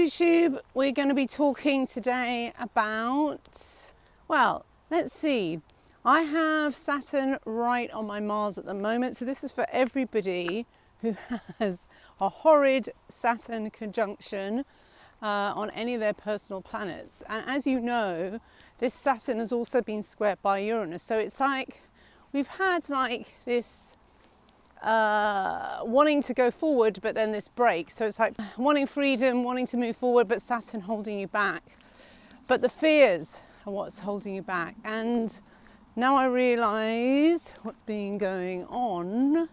YouTube, we're going to be talking today about, well, let's see. I have Saturn right on my Mars at the moment, so this is for everybody who has a horrid Saturn conjunction on any of their personal planets. And as you know, this Saturn has also been squared by Uranus, so it's like we've had like this wanting to go forward, but then this break. So it's like wanting freedom, wanting to move forward, but Saturn holding you back. But the fears are what's holding you back. And now I realise what's been going on.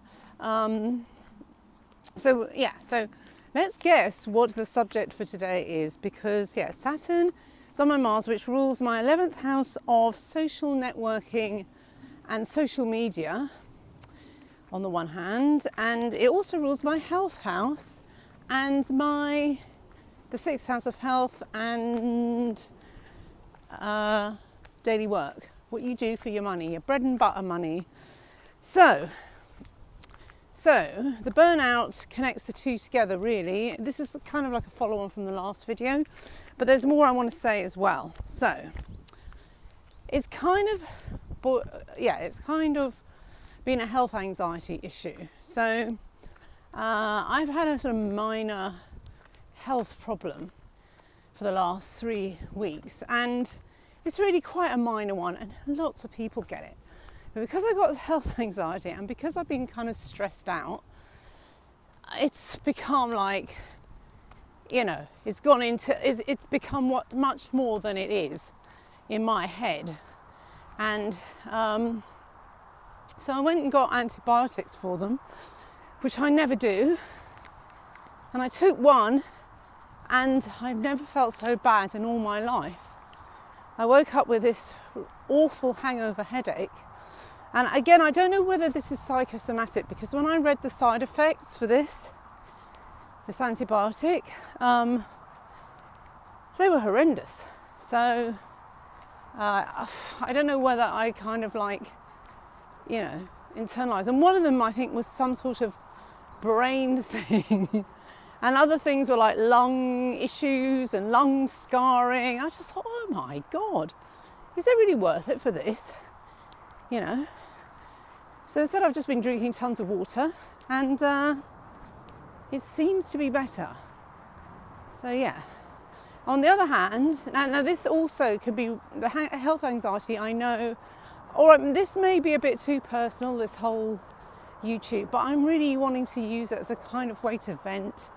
So let's guess what the subject for today is, because Saturn is on my Mars, which rules my 11th house of social networking and social media on the one hand, and it also rules my health house and the 6th house of health and daily work, what you do for your money, your bread and butter money. So the burnout connects the two together, really. This is kind of like a follow-on from the last video, but there's more I want to say as well. So it's kind of been a health anxiety issue. So I've had a sort of minor health problem for the last 3 weeks, and it's really quite a minor one, and lots of people get it. But because I've got health anxiety and because I've been kind of stressed out, it's become like, it's become much more than it is in my head. And so I went and got antibiotics for them, which I never do. And I took one, and I've never felt so bad in all my life. I woke up with this awful hangover headache. And again, I don't know whether this is psychosomatic, because when I read the side effects for this antibiotic, they were horrendous. So I don't know whether I kind of internalised. And one of them, I think, was some sort of brain thing. And other things were like lung issues and lung scarring. I just thought, oh my God, is it really worth it for this? So instead I've just been drinking tons of water, and it seems to be better. So on the other hand, now this also could be the health anxiety, I know, or this may be a bit too personal, this whole YouTube, but I'm really wanting to use it as a kind of way to vent.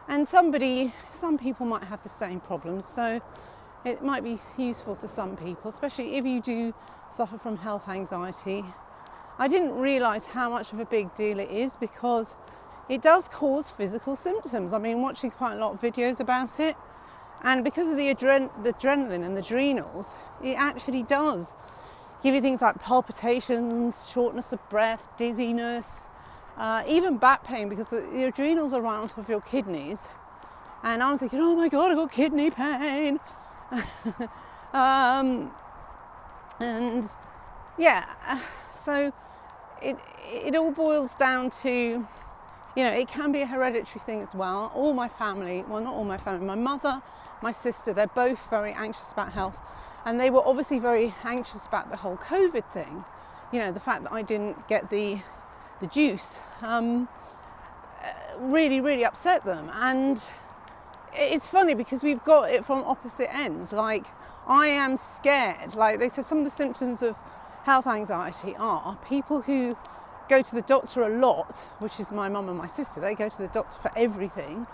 And some people might have the same problems, so it might be useful to some people, especially if you do suffer from health anxiety. I didn't realise how much of a big deal it is, because it does cause physical symptoms. I've been watching quite a lot of videos about it, and because of the adrenaline and the adrenals, it actually does give you things like palpitations, shortness of breath, dizziness, even back pain, because the adrenals are right on top of your kidneys. And I'm thinking, oh my God, I've got kidney pain. So it all boils down to, it can be a hereditary thing as well. All my family, well, not all my family, my mother, my sister, they're both very anxious about health. And they were obviously very anxious about the whole COVID thing. The fact that I didn't get the juice really, really upset them. And it's funny because we've got it from opposite ends. Like, I am scared. Like they said, some of the symptoms of health anxiety are people who go to the doctor a lot, which is my mum and my sister. They go to the doctor for everything,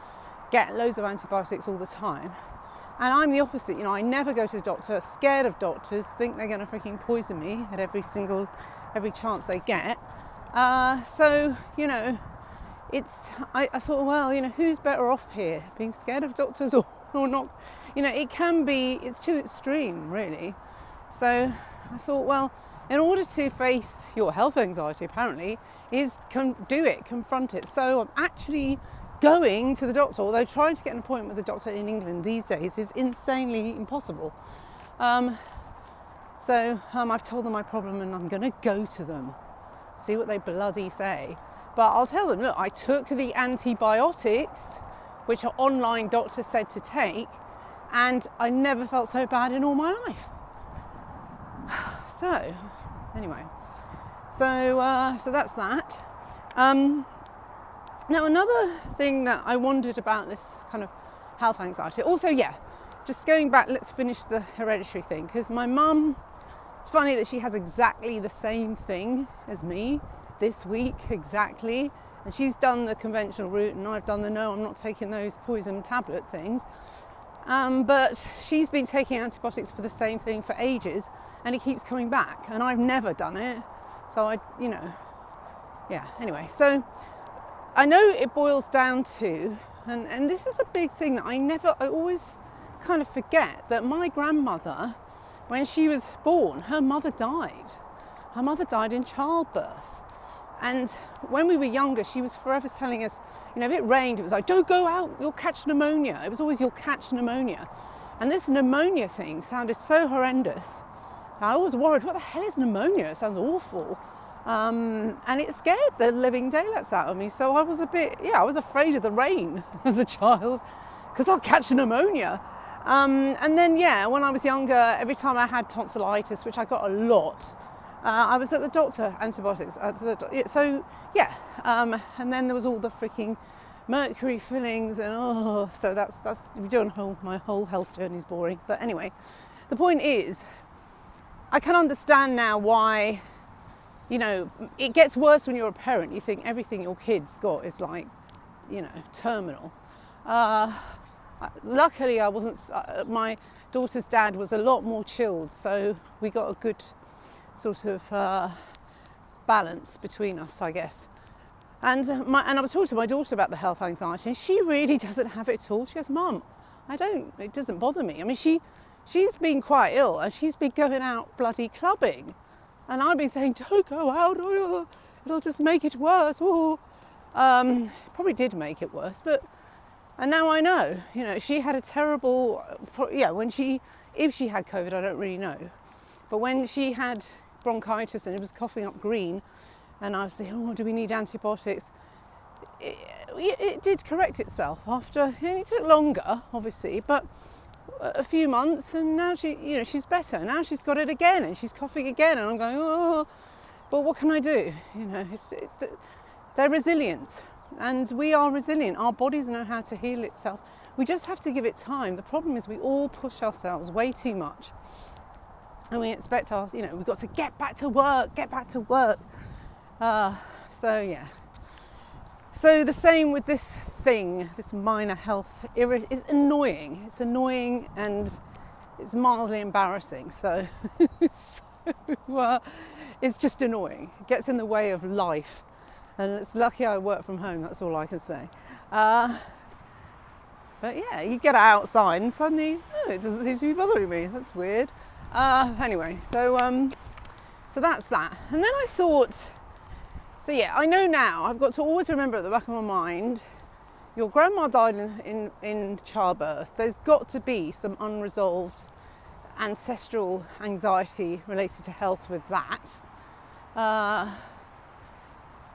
get loads of antibiotics all the time. And I'm the opposite. I never go to the doctor, scared of doctors, think they're going to freaking poison me at every chance they get. I thought, well, who's better off here, being scared of doctors or not? It's too extreme, really. So I thought, well, in order to face your health anxiety, apparently, is confront it. So I'm actually going to the doctor, although trying to get an appointment with the doctor in England these days is insanely impossible. So I've told them my problem, and I'm going to go to them, see what they bloody say. But I'll tell them, look, I took the antibiotics which an online doctor said to take, and I never felt so bad in all my life. So, anyway, so that's that. Now, another thing that I wondered about this kind of health anxiety, also, just going back, let's finish the hereditary thing, because my mum, it's funny that she has exactly the same thing as me this week, exactly, and she's done the conventional route and I've done the no, I'm not taking those poison tablet things, but she's been taking antibiotics for the same thing for ages and it keeps coming back, and I've never done it, so anyway, so I know it boils down to, and this is a big thing that I always kind of forget, that my grandmother, when she was born, her mother died. Her mother died in childbirth. And when we were younger, she was forever telling us, if it rained, it was like, don't go out, you'll catch pneumonia. It was always, you'll catch pneumonia. And this pneumonia thing sounded so horrendous. I was worried, what the hell is pneumonia? It sounds awful. And it scared the living daylights out of me. So I was I was afraid of the rain as a child because I'll catch pneumonia. And then, when I was younger, every time I had tonsillitis, which I got a lot, I was at the doctor, antibiotics. And then there was all the freaking mercury fillings and so that's my whole health journey is boring. But anyway, the point is, I can understand now why, it gets worse when you're a parent. You think everything your kids got is like, terminal. Luckily, I wasn't. My daughter's dad was a lot more chilled, so we got a good sort of balance between us, I guess. And I was talking to my daughter about the health anxiety, and she really doesn't have it at all. She goes, "Mum, it doesn't bother me." I mean, she's been quite ill, and she's been going out bloody clubbing, and I've been saying, "Don't go out, it'll just make it worse." Probably did make it worse, but. And now I know, she had a terrible, if she had COVID, I don't really know. But when she had bronchitis and it was coughing up green, and I was thinking, do we need antibiotics? It did correct itself after, and it took longer, obviously, but a few months, and now she's better. Now she's got it again, and she's coughing again, and I'm going, but what can I do? They're resilient. And we are resilient. Our bodies know how to heal itself. We just have to give it time. The problem is we all push ourselves way too much. And we expect we've got to get back to work. So the same with this thing, this minor health is annoying. It's annoying and it's mildly embarrassing. So it's just annoying. It gets in the way of life. And it's lucky I work from home, that's all I can say. But you get outside and suddenly, it doesn't seem to be bothering me. That's weird. Anyway, so that's that. And then I thought, I know now, I've got to always remember at the back of my mind, your grandma died in childbirth. There's got to be some unresolved ancestral anxiety related to health with that.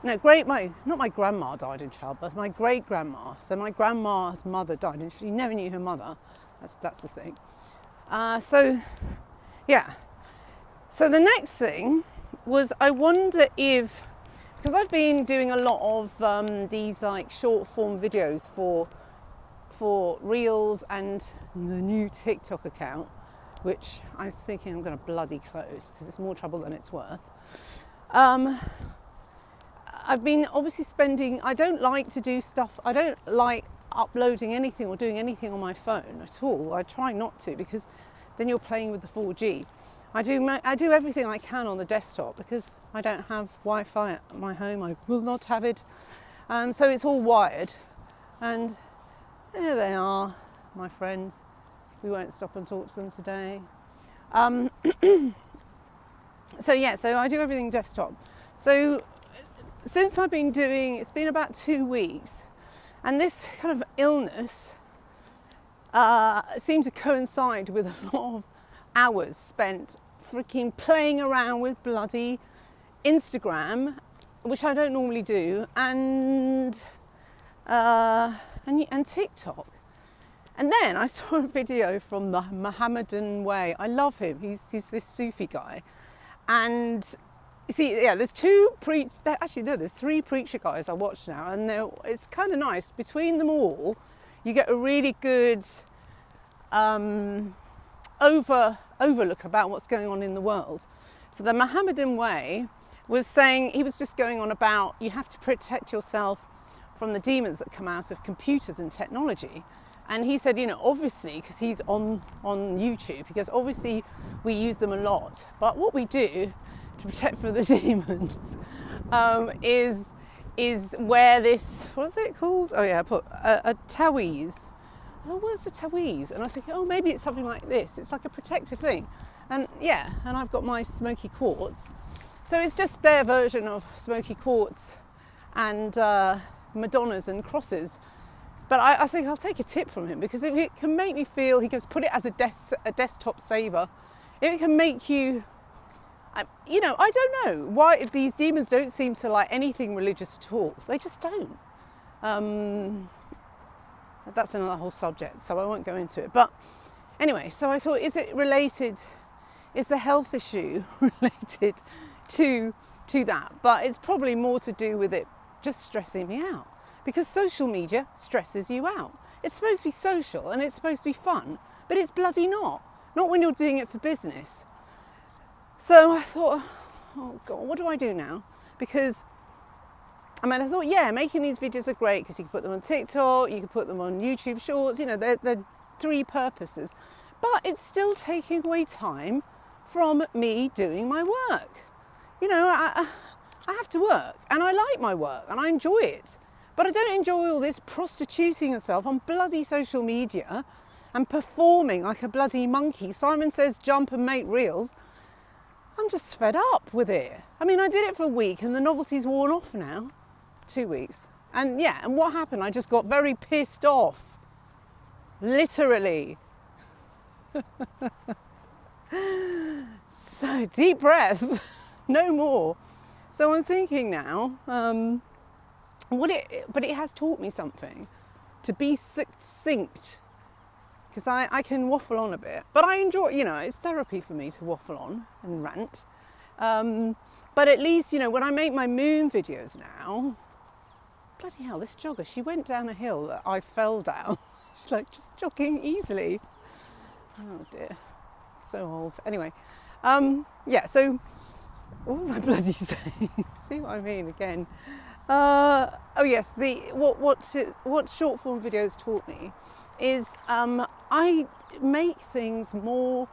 Not my grandma died in childbirth, my great-grandma. So my grandma's mother died and she never knew her mother. That's the thing. So the next thing was, I wonder if, because I've been doing a lot of these like short form videos for Reels and the new TikTok account, which I'm thinking I'm going to bloody close because it's more trouble than it's worth. I've been obviously I don't like to do stuff, I don't like uploading anything or doing anything on my phone at all. I try not to, because then you're playing with the 4G. I do everything I can on the desktop because I don't have Wi-Fi at my home. I will not have it. So it's all wired. And there they are, my friends. We won't stop and talk to them today. So I do everything desktop. So since I've been it's been about 2 weeks, and this kind of illness seemed to coincide with a lot of hours spent freaking playing around with bloody Instagram, which I don't normally do, and and TikTok. And then I saw a video from the Mohammedan way. I love him. He's this Sufi guy. And you see, yeah, there's there's 3 preacher guys I watch now, and it's kind of nice. Between them all, you get a really good overlook about what's going on in the world. So the Mohammedan way was saying, he was just going on about you have to protect yourself from the demons that come out of computers and technology. And he said, obviously, because he's on YouTube, because obviously we use them a lot. But what we do to protect from the demons is wear this, what's it called? Oh yeah, I put a tawiz. Oh, what's the tawiz? And I was thinking, oh, maybe it's something like this. It's like a protective thing. And yeah, and I've got my smoky quartz. So it's just their version of smoky quartz and Madonnas and crosses. But I think I'll take a tip from him, because if it can make me feel, he goes, put it as a desktop saver. If it can make you, I don't know why these demons don't seem to like anything religious at all. They just don't. That's another whole subject, so I won't go into it. But anyway, so I thought, is the health issue related to that? But it's probably more to do with it just stressing me out. Because social media stresses you out. It's supposed to be social and it's supposed to be fun, but it's bloody not. Not when you're doing it for business. So I thought, oh God, what do I do now? Because, I thought, yeah, making these videos are great because you can put them on TikTok, you can put them on YouTube Shorts, they're 3 purposes. But it's still taking away time from me doing my work. I have to work, and I like my work and I enjoy it. But I don't enjoy all this prostituting yourself on bloody social media and performing like a bloody monkey. Simon says jump and make reels. I'm just fed up with it. I did it for a week and the novelty's worn off now. 2 weeks. And yeah, and what happened? I just got very pissed off. Literally. So deep breath. No more. So I'm thinking now, but it has taught me something, to be succinct, because I can waffle on a bit, but I enjoy, it's therapy for me to waffle on and rant. But at least, when I make my moon videos now, bloody hell, this jogger, she went down a hill that I fell down. She's like just jogging easily. Oh dear, so old. Anyway, yeah, so what was I bloody saying? See what I mean again? Oh yes, what short form videos taught me is I make things more,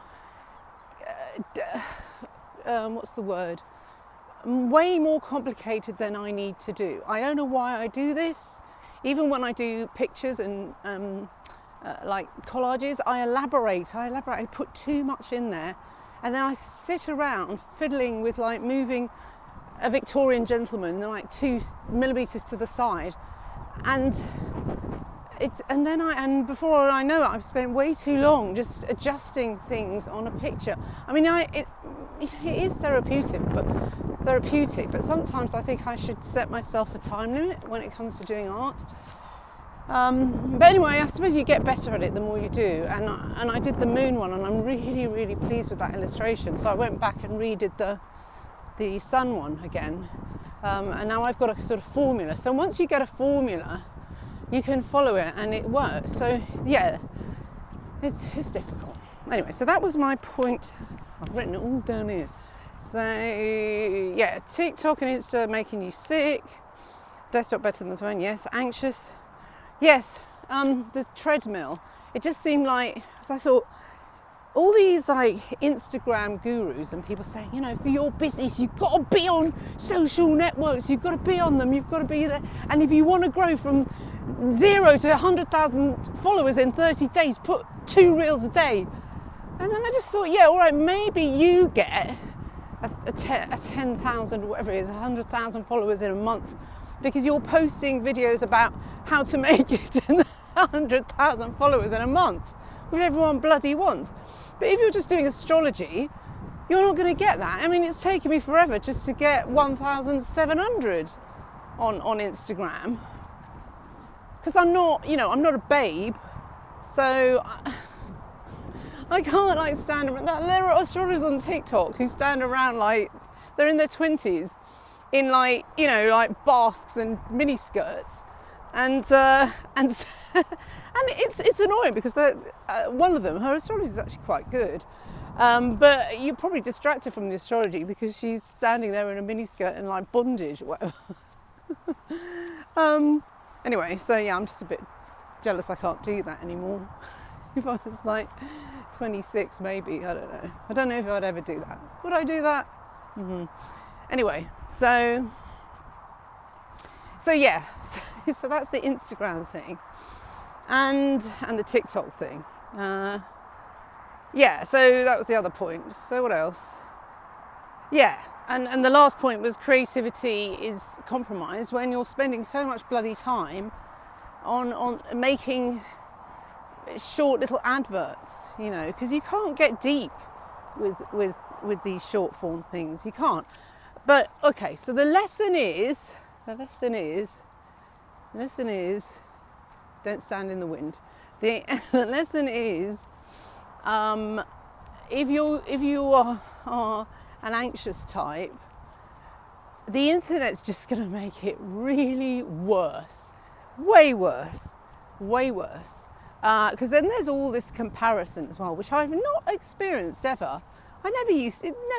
what's the word? Way more complicated than I need to do. I don't know why I do this. Even when I do pictures and like collages, I elaborate, I put too much in there. And then I sit around fiddling with like moving a Victorian gentleman like 2 millimeters to the side, and before I know it, I've spent way too long just adjusting things on a picture. It is therapeutic, but sometimes I think I should set myself a time limit when it comes to doing art. But anyway, I suppose you get better at it the more you do, and I did the moon one, and I'm really, really pleased with that illustration. So I went back and redid the sun one again, and now I've got a sort of formula. So once you get a formula, you can follow it and it works. So yeah, it's difficult. Anyway, so that was my point. I've written it all down here. So yeah, TikTok and Insta are making you sick. Desktop better than the phone, yes. Anxious, yes. The treadmill, it just seemed like, because I thought, all these like Instagram gurus and people saying, for your business, you've got to be on social networks, you've got to be on them, you've got to be there. And if you want to grow from 0 to 100,000 followers in 30 days, put 2 reels a day. And then I just thought, yeah, all right, maybe you get a 10,000, whatever it is, 100,000 followers in a month, because you're posting videos about how to make it to 100,000 followers in a month, which everyone bloody wants. But if you're just doing astrology, you're not going to get that. It's taken me forever just to get 1,700 on Instagram. because I'm not, I'm not a babe, so I can't like stand around. There are astrologers on TikTok who stand around like they're in their 20s in like, like basques and mini skirts, and it's annoying because one of them, her astrology is actually quite good, but you're probably distracted from the astrology because she's standing there in a mini skirt and like bondage or whatever. Anyway, so yeah, I'm just a bit jealous I can't do that anymore. If I was like 26 maybe, I don't know if I'd ever do that. Would I do that? Anyway, so yeah, so that's the Instagram thing and the TikTok thing. Yeah, so that was the other point. So what else? Yeah, and the last point was creativity is compromised when you're spending so much bloody time on making short little adverts, because you can't get deep with these short form things. You can't. But okay, so the lesson is don't stand in the wind. The lesson is if you are an anxious type, the internet's just going to make it really worse, way worse, because then there's all this comparison as well, which I've not experienced ever. It never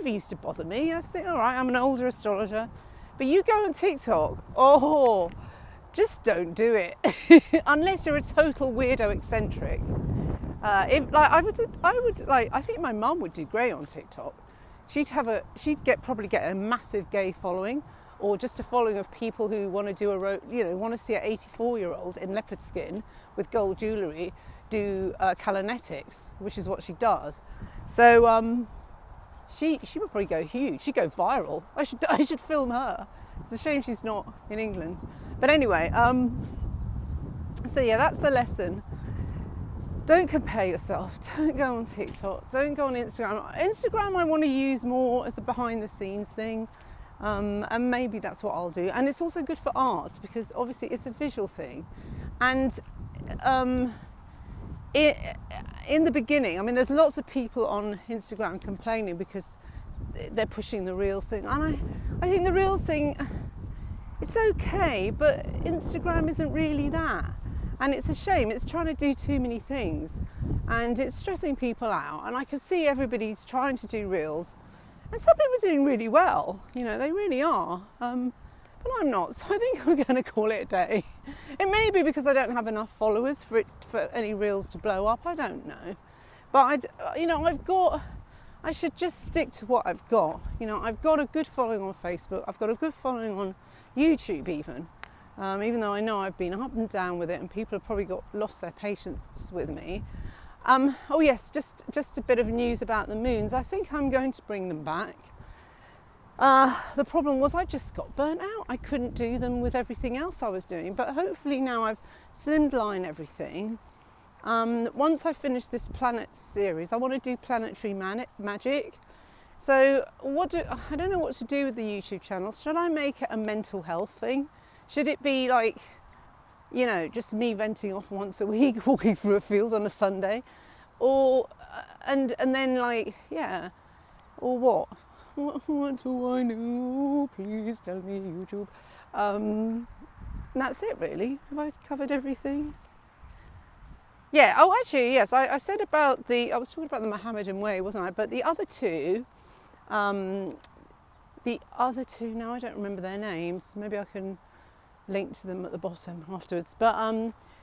used to bother me. I think, all right, I'm an older astrologer, but you go on TikTok, just don't do it unless you're a total weirdo eccentric. I think my mum would do great on TikTok. She'd probably get a massive gay following, or just a following of people who want to do want to see an 84-year-old in leopard skin with gold jewellery do calinetics, which is what she does. So she would probably go huge. She'd go viral. I should film her. It's a shame she's not in England. But anyway, so yeah, that's the lesson. Don't compare yourself. Don't go on TikTok. Don't go on Instagram. Instagram I want to use more as a behind the scenes thing. And maybe that's what I'll do. And it's also good for art because obviously it's a visual thing. And in the beginning, there's lots of people on Instagram complaining because they're pushing the Reels thing. And I think the Reels thing, it's okay, but Instagram isn't really that. And it's a shame. It's trying to do too many things. And it's stressing people out. And I can see everybody's trying to do Reels. And some people are doing really well, they really are, but I'm not, so I think I'm going to call it a day. It may be because I don't have enough followers for any Reels to blow up, I don't know. But, I should just stick to what I've got. I've got a good following on Facebook, I've got a good following on YouTube even though I know I've been up and down with it and people have probably lost their patience with me. Oh yes, just a bit of news about the moons. I think I'm going to bring them back. The problem was I just got burnt out. I couldn't do them with everything else I was doing, but hopefully now I've slimlined everything. Once I finish this planet series, I want to do planetary magic. So I don't know what to do with the YouTube channel. Should I make it a mental health thing? Should it be like, just me venting off once a week, walking through a field on a Sunday, or and then or what? What do I know? Please tell me, YouTube. That's it, really. Have I covered everything? Yeah. Oh, actually, yes. I said about I was talking about the Mohammedan way, wasn't I? But the other two. Now I don't remember their names. Maybe I can link to them at the bottom afterwards. But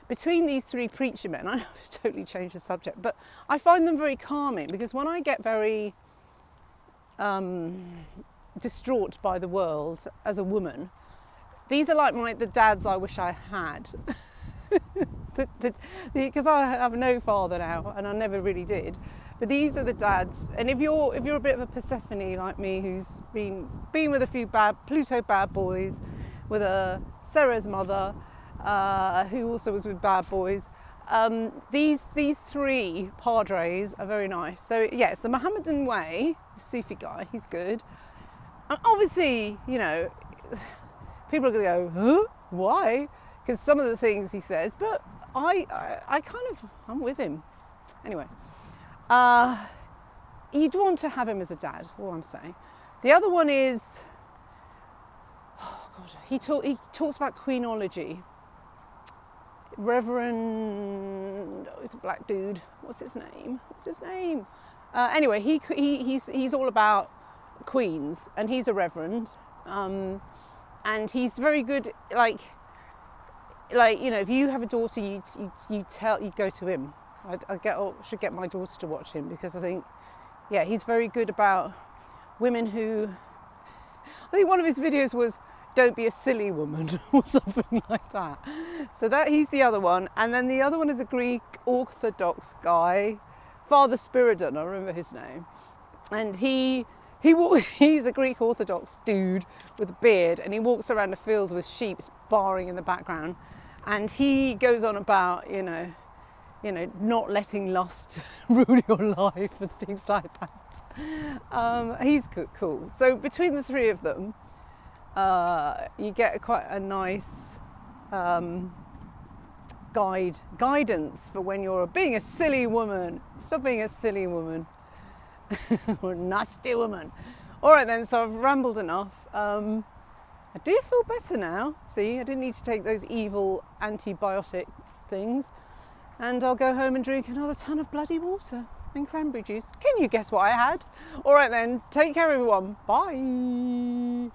between these three preacher men, I know I've totally changed the subject, but I find them very calming because when I get very distraught by the world as a woman, these are like the dads I wish I had. Because I have no father now and I never really did. But these are the dads, and if you're a bit of a Persephone like me, who's been with a few Pluto bad boys, with a Sarah's mother, who also was with bad boys, these three Padres are very nice. So yeah, it's the Mohammedan way. The Sufi guy, he's good. And obviously, people are going to go, huh? Why? because some of the things he says, but I'm with him. Anyway, you'd want to have him as a dad, is all I'm saying. The other one is, oh God, he talks about queenology. Reverend, he's a black dude. What's his name? Anyway, he's all about queens, and he's a reverend, and he's very good. Like if you have a daughter, you go to him. I should get my daughter to watch him, because I think, yeah, he's very good about women who. I think one of his videos was, "Don't be a silly woman," or something like that. So he's the other one. And then the other one is a Greek Orthodox guy, Father Spyridon, I remember his name. And he's a Greek Orthodox dude with a beard, and he walks around the fields with sheep barring in the background. And he goes on about, not letting lust rule your life and things like that. He's cool. So between the three of them, you get quite a nice guidance for when you're being a silly woman. Stop being a silly woman. Or a nasty woman. All right then, so I've rambled enough. I do feel better now. See, I didn't need to take those evil antibiotic things. And I'll go home and drink another ton of bloody water and cranberry juice. Can you guess what I had? All right then, take care everyone. Bye.